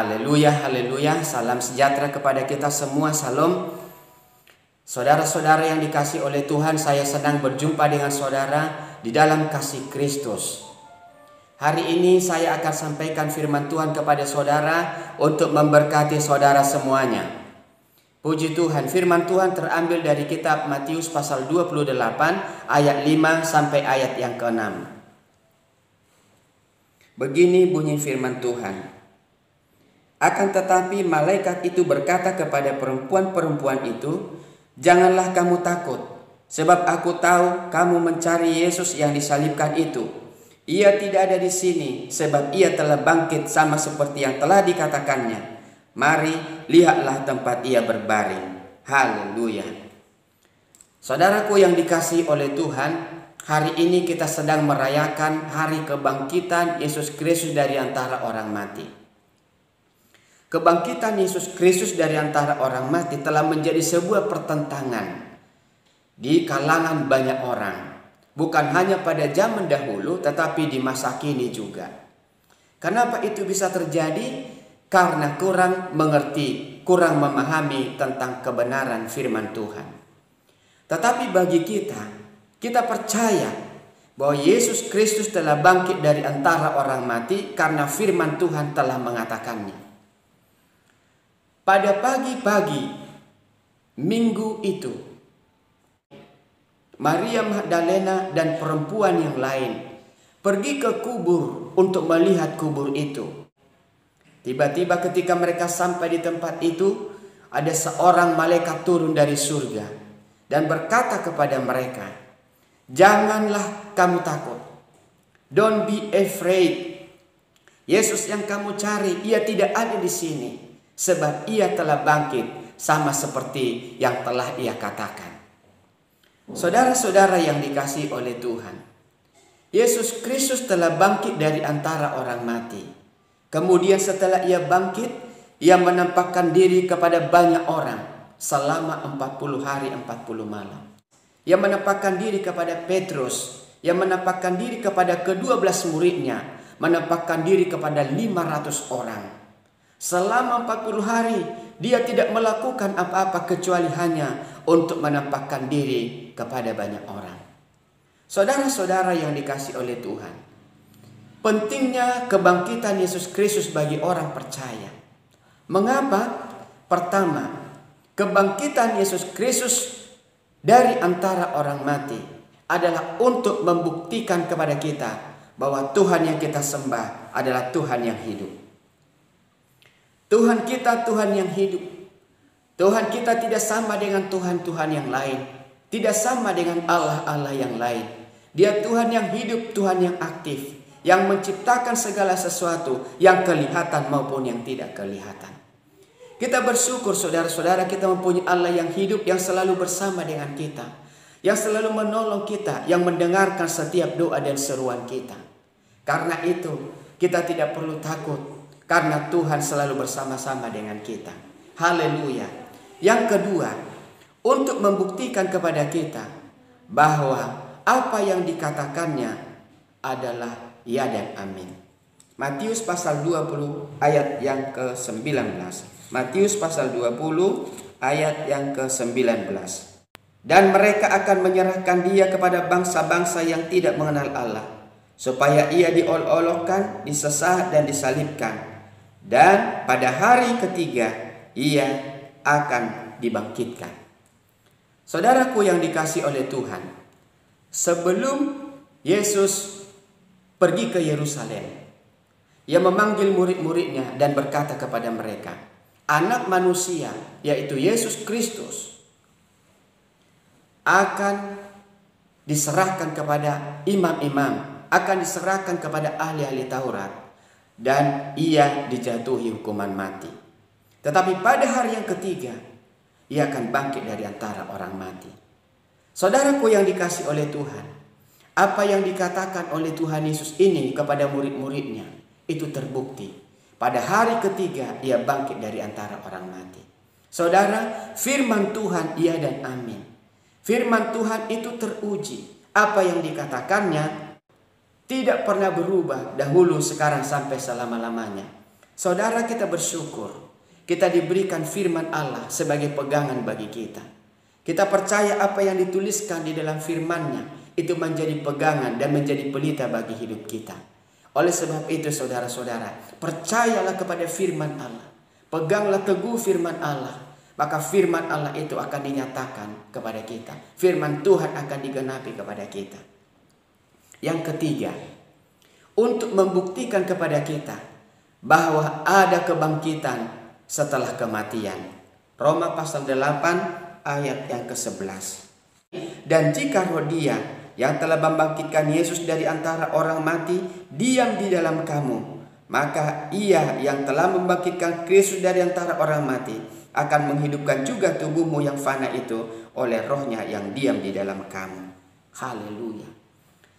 Haleluya, haleluya. Salam sejahtera kepada kita semua. Salam. Saudara-saudara yang dikasihi oleh Tuhan, saya senang berjumpa dengan saudara di dalam kasih Kristus. Hari ini saya akan sampaikan firman Tuhan kepada saudara untuk memberkati saudara semuanya. Puji Tuhan, firman Tuhan terambil dari kitab Matius pasal 28 ayat 5 sampai ayat yang ke-6. Begini bunyi firman Tuhan. Akan tetapi malaikat itu berkata kepada perempuan-perempuan itu, "Janganlah kamu takut, sebab aku tahu kamu mencari Yesus yang disalibkan itu. Ia tidak ada di sini, sebab ia telah bangkit sama seperti yang telah dikatakannya. Mari, lihatlah tempat ia berbaring." Haleluya. Saudaraku yang dikasihi oleh Tuhan, hari ini kita sedang merayakan hari kebangkitan Yesus Kristus dari antara orang mati. Kebangkitan Yesus Kristus dari antara orang mati telah menjadi sebuah pertentangan di kalangan banyak orang. Bukan hanya pada zaman dahulu, tetapi di masa kini juga. Kenapa itu bisa terjadi? Karena kurang mengerti, kurang memahami tentang kebenaran firman Tuhan. Tetapi bagi kita percaya bahwa Yesus Kristus telah bangkit dari antara orang mati karena firman Tuhan telah mengatakannya. Pada pagi-pagi minggu itu, Maria Magdalena dan perempuan yang lain pergi ke kubur untuk melihat kubur itu. Tiba-tiba ketika mereka sampai di tempat itu, ada seorang malaikat turun dari surga dan berkata kepada mereka, "Janganlah kamu takut. Don't be afraid. Yesus yang kamu cari, ia tidak ada di sini. Sebab ia telah bangkit sama seperti yang telah ia katakan." Saudara-saudara yang dikasihi oleh Tuhan, Yesus Kristus telah bangkit dari antara orang mati. Kemudian setelah ia bangkit, ia menampakkan diri kepada banyak orang selama 40 hari 40 malam. Ia menampakkan diri kepada Petrus, ia menampakkan diri kepada ke-12 muridnya, menampakkan diri kepada 500 orang. Selama 40 hari dia tidak melakukan apa-apa kecuali hanya untuk menampakkan diri kepada banyak orang. Saudara-saudara yang dikasihi oleh Tuhan, pentingnya kebangkitan Yesus Kristus bagi orang percaya. Mengapa? Pertama, kebangkitan Yesus Kristus dari antara orang mati adalah untuk membuktikan kepada kita bahwa Tuhan yang kita sembah adalah Tuhan yang hidup. Tuhan kita Tuhan yang hidup. Tuhan kita tidak sama dengan Tuhan-Tuhan yang lain. Tidak sama dengan Allah-Allah yang lain. Dia Tuhan yang hidup, Tuhan yang aktif, yang menciptakan segala sesuatu yang kelihatan maupun yang tidak kelihatan. Kita bersyukur saudara-saudara, kita mempunyai Allah yang hidup, yang selalu bersama dengan kita, yang selalu menolong kita, yang mendengarkan setiap doa dan seruan kita. Karena itu kita tidak perlu takut, karena Tuhan selalu bersama-sama dengan kita. Haleluya. Yang kedua, untuk membuktikan kepada kita bahwa apa yang dikatakannya adalah ya dan amin. Matius pasal 20 ayat yang ke-19. Matius pasal 20 ayat yang ke-19. Dan mereka akan menyerahkan dia kepada bangsa-bangsa yang tidak mengenal Allah, supaya ia diolok-olokkan, disesat dan disalibkan. Dan pada hari ketiga ia akan dibangkitkan. Saudaraku yang dikasihi oleh Tuhan, sebelum Yesus pergi ke Yerusalem, ia memanggil murid-muridnya dan berkata kepada mereka, Anak manusia, yaitu Yesus Kristus, akan diserahkan kepada imam-imam, akan diserahkan kepada ahli-ahli Taurat, dan ia dijatuhi hukuman mati. Tetapi pada hari yang ketiga, ia akan bangkit dari antara orang mati. Saudaraku yang dikasihi oleh Tuhan, apa yang dikatakan oleh Tuhan Yesus ini kepada murid-muridnya, itu terbukti. Pada hari ketiga, ia bangkit dari antara orang mati. Saudara, firman Tuhan iya dan amin. Firman Tuhan itu teruji. Apa yang dikatakannya tidak pernah berubah dahulu, sekarang, sampai selama-lamanya. Saudara, kita bersyukur. Kita diberikan firman Allah sebagai pegangan bagi kita. Kita percaya apa yang dituliskan di dalam firman-Nya itu menjadi pegangan dan menjadi pelita bagi hidup kita. Oleh sebab itu saudara-saudara, percayalah kepada firman Allah. Peganglah teguh firman Allah. Maka firman Allah itu akan dinyatakan kepada kita. Firman Tuhan akan digenapi kepada kita. Yang ketiga, untuk membuktikan kepada kita bahwa ada kebangkitan setelah kematian. Roma pasal 8 ayat yang ke-11. Dan jika roh Dia yang telah membangkitkan Yesus dari antara orang mati diam di dalam kamu, maka Ia yang telah membangkitkan Kristus dari antara orang mati akan menghidupkan juga tubuhmu yang fana itu oleh rohnya yang diam di dalam kamu. Haleluya.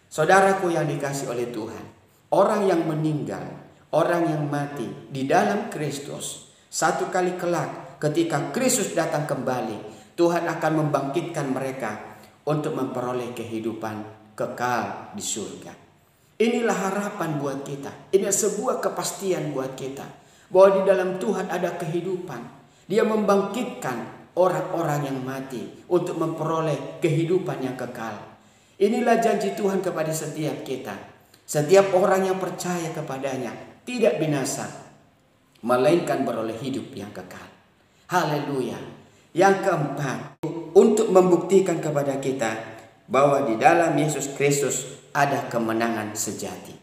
Saudaraku yang dikasih oleh Tuhan, orang yang meninggal, orang yang mati di dalam Kristus, satu kali kelak ketika Kristus datang kembali, Tuhan akan membangkitkan mereka untuk memperoleh kehidupan kekal di surga. Inilah harapan buat kita. Ini sebuah kepastian buat kita bahwa di dalam Tuhan ada kehidupan. Dia membangkitkan orang-orang yang mati untuk memperoleh kehidupan yang kekal. Inilah janji Tuhan kepada setiap kita. Setiap orang yang percaya kepadanya tidak binasa, melainkan beroleh hidup yang kekal. Haleluya. Yang keempat, untuk membuktikan kepada kita bahwa di dalam Yesus Kristus ada kemenangan sejati.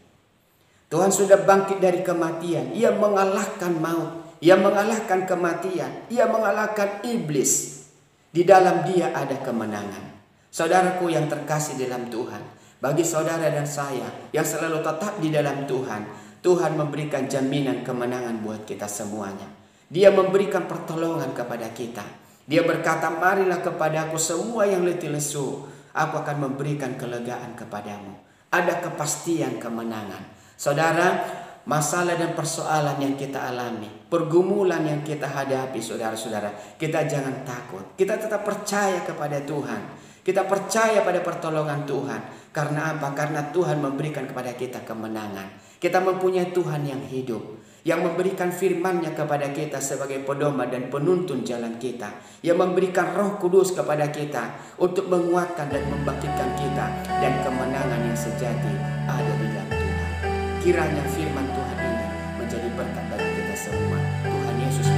Tuhan sudah bangkit dari kematian. Ia mengalahkan maut. Ia mengalahkan kematian. Ia mengalahkan iblis. Di dalam Dia ada kemenangan. Saudaraku yang terkasih dalam Tuhan, bagi saudara dan saya yang selalu tetap di dalam Tuhan, Tuhan memberikan jaminan kemenangan buat kita semuanya. Dia memberikan pertolongan kepada kita. Dia berkata, marilah kepadaku semua yang letih lesu, aku akan memberikan kelegaan kepadamu. Ada kepastian kemenangan. Saudara, masalah dan persoalan yang kita alami, pergumulan yang kita hadapi, saudara-saudara, kita jangan takut. Kita tetap percaya kepada Tuhan. Kita percaya pada pertolongan Tuhan. Karena apa? Karena Tuhan memberikan kepada kita kemenangan. Kita mempunyai Tuhan yang hidup, yang memberikan firman-Nya kepada kita sebagai pedoman dan penuntun jalan kita, yang memberikan Roh Kudus kepada kita untuk menguatkan dan membangkitkan kita, dan kemenangan yang sejati ada di dalam Tuhan. Kiranya firman Tuhan ini menjadi berkat bagi kita semua. Tuhan Yesus